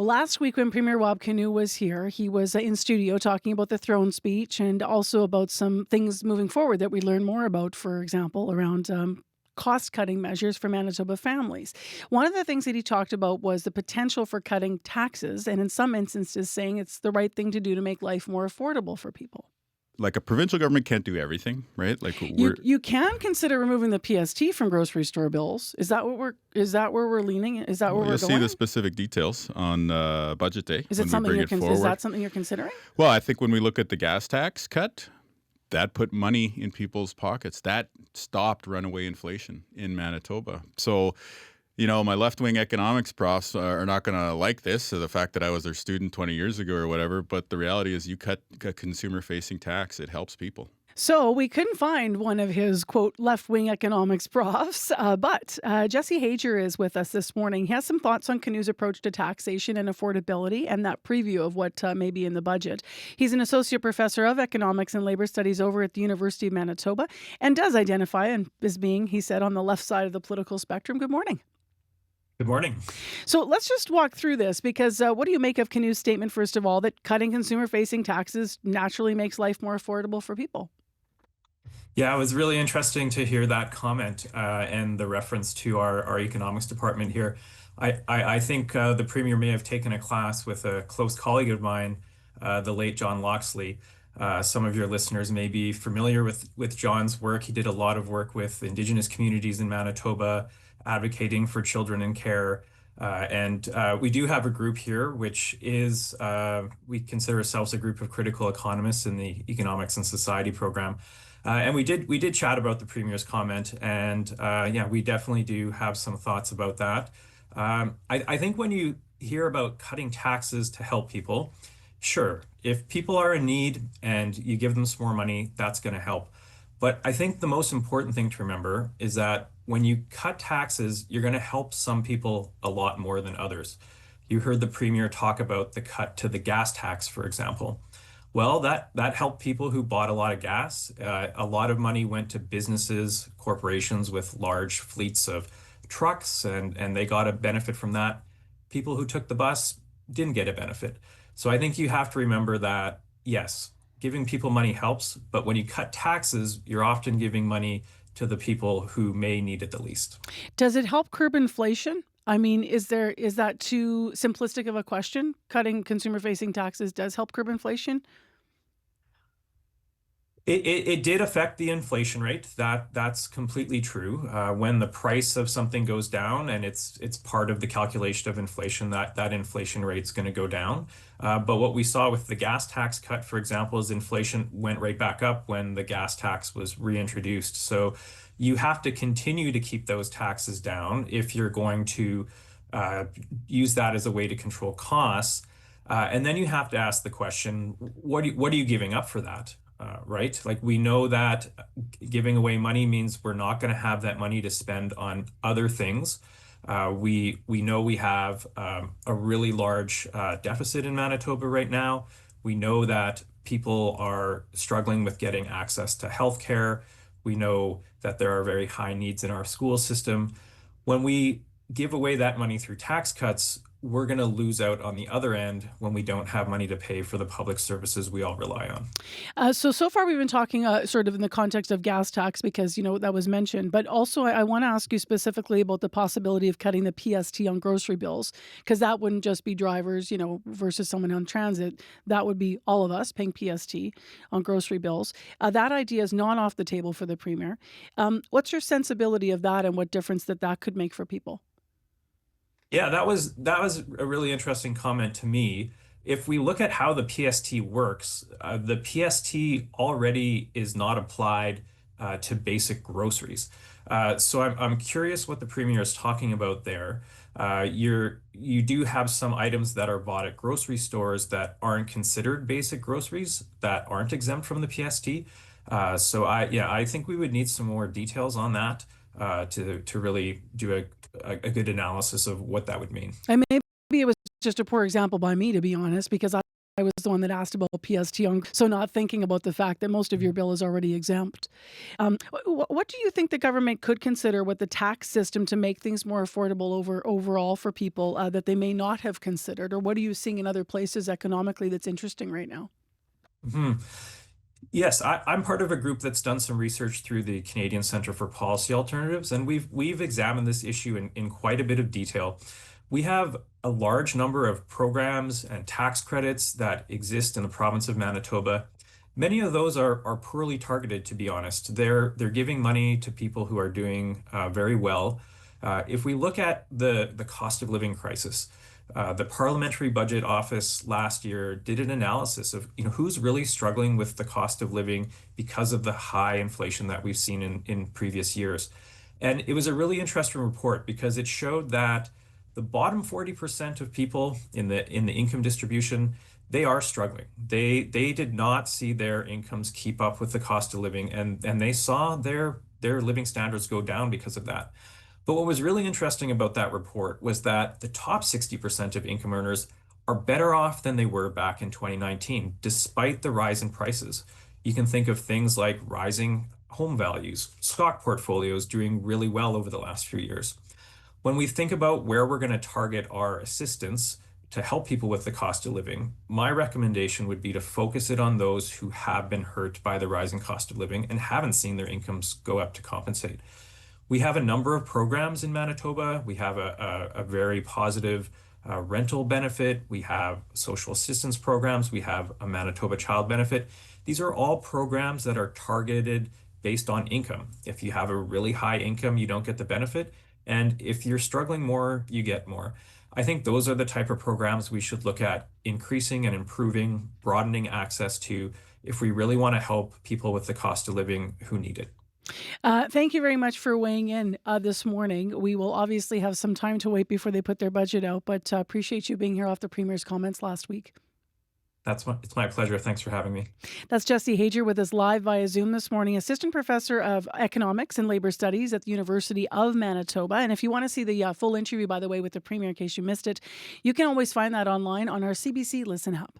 Well, last week when Premier Wab Kinew was here, he was in studio talking about the throne speech and also about some things moving forward that we learn more about, for example, around cost cutting measures for Manitoba families. One of the things that he talked about was the potential for cutting taxes, and in some instances, saying it's the right thing to do to make life more affordable for people. Like a provincial government can't do everything, right? Like You can consider removing the PST from grocery store bills. Is that where we're leaning? Is that where well, we're you'll see the going? specific details on budget day Is when it we something bring you're it is forward. that something you're considering? Well, I think when we look at the gas tax cut, that put money in people's pockets. That stopped runaway inflation in Manitoba. So, my left-wing economics profs are not going to like this, so the fact that I was their student 20 years ago or whatever, but the reality is you cut a consumer-facing tax, it helps people. So we couldn't find one of his, quote, left-wing economics profs, but Jess Hajer is with us this morning. He has some thoughts on Kinew's approach to taxation and affordability and that preview of what may be in the budget. He's an associate professor of economics and labor studies over at the University of Manitoba and does identify as being, he said, on the left side of the political spectrum. Good morning. Good morning. So let's just walk through this because what do you make of Kinew's statement, first of all, that cutting consumer-facing taxes naturally makes life more affordable for people? Yeah, it was really interesting to hear that comment and the reference to our economics department here. I think the Premier may have taken a class with a close colleague of mine, the late John Loxley. Some of your listeners may be familiar with John's work. He did a lot of work with Indigenous communities in Manitoba, advocating for children in care. And we do have a group here, which is, we consider ourselves a group of critical economists in the Economics and Society program. And we did chat about the Premier's comment, and yeah, we definitely do have some thoughts about that. I think when you hear about cutting taxes to help people, sure, if people are in need and you give them some more money, that's going to help. But I think the most important thing to remember is that when you cut taxes, you're going to help some people a lot more than others. You heard the Premier talk about the cut to the gas tax, for example. Well, that helped people who bought a lot of gas. A lot of money went to businesses, corporations with large fleets of trucks, and they got a benefit from that. People who took the bus didn't get a benefit. So I think you have to remember that, yes, giving people money helps, but when you cut taxes, you're often giving money to the people who may need it the least. Does it help curb inflation? I mean, is that too simplistic of a question? Cutting consumer-facing taxes does help curb inflation? It did affect the inflation rate. That's completely true. When the price of something goes down, and it's part of the calculation of inflation, that inflation rate's going to go down. But what we saw with the gas tax cut, for example, is inflation went right back up when the gas tax was reintroduced. So you have to continue to keep those taxes down if you're going to use that as a way to control costs. And then you have to ask the question, what are you giving up for that? Right? Like, we know that giving away money means we're not going to have that money to spend on other things. We know we have a really large deficit in Manitoba right now. We know that people are struggling with getting access to healthcare. We know that there are very high needs in our school system. When we give away that money through tax cuts, we're going to lose out on the other end when we don't have money to pay for the public services we all rely on. So far we've been talking sort of in the context of gas tax because, that was mentioned. But also I want to ask you specifically about the possibility of cutting the PST on grocery bills, because that wouldn't just be drivers, versus someone on transit. That would be all of us paying PST on grocery bills. That idea is not off the table for the Premier. What's your sensibility of that and what difference that could make for people? Yeah, that was a really interesting comment to me. If we look at how the PST works, the PST already is not applied to basic groceries. So I'm curious what the Premier is talking about there. You do have some items that are bought at grocery stores that aren't considered basic groceries that aren't exempt from the PST. So I think we would need some more details on that to really do a good analysis of what that would mean. And maybe it was just a poor example by me, to be honest, because I I was the one that asked about PST on, so not thinking about the fact that most of your bill is already exempt. What do you think the government could consider with the tax system to make things more affordable overall for people that they may not have considered, or what are you seeing in other places economically that's interesting right now? Mhm. Yes, I'm part of a group that's done some research through the Canadian Centre for Policy Alternatives, and we've examined this issue in quite a bit of detail. We have a large number of programs and tax credits that exist in the province of Manitoba. Many of those are poorly targeted, to be honest. They're giving money to people who are doing very well. If we look at the cost of living crisis, the Parliamentary Budget Office last year did an analysis of, who's really struggling with the cost of living because of the high inflation that we've seen in previous years. And it was a really interesting report because it showed that the bottom 40% of people in the income distribution, they are struggling. They did not see their incomes keep up with the cost of living, and they saw their living standards go down because of that. But what was really interesting about that report was that the top 60% of income earners are better off than they were back in 2019, despite the rise in prices. You can think of things like rising home values, stock portfolios doing really well over the last few years. When we think about where we're going to target our assistance to help people with the cost of living, my recommendation would be to focus it on those who have been hurt by the rising cost of living and haven't seen their incomes go up to compensate. We have a number of programs in Manitoba. We have a very positive rental benefit. We have social assistance programs. We have a Manitoba Child Benefit. These are all programs that are targeted based on income. If you have a really high income, you don't get the benefit. And if you're struggling more, you get more. I think those are the type of programs we should look at increasing and improving, broadening access to if we really want to help people with the cost of living who need it. Thank you very much for weighing in this morning. We will obviously have some time to wait before they put their budget out, but appreciate you being here off the Premier's comments last week. It's my pleasure. Thanks for having me. That's Jesse Hajer with us live via Zoom this morning, Assistant Professor of Economics and Labor Studies at the University of Manitoba. And if you want to see the full interview, by the way, with the Premier, in case you missed it, you can always find that online on our CBC Listen Hub.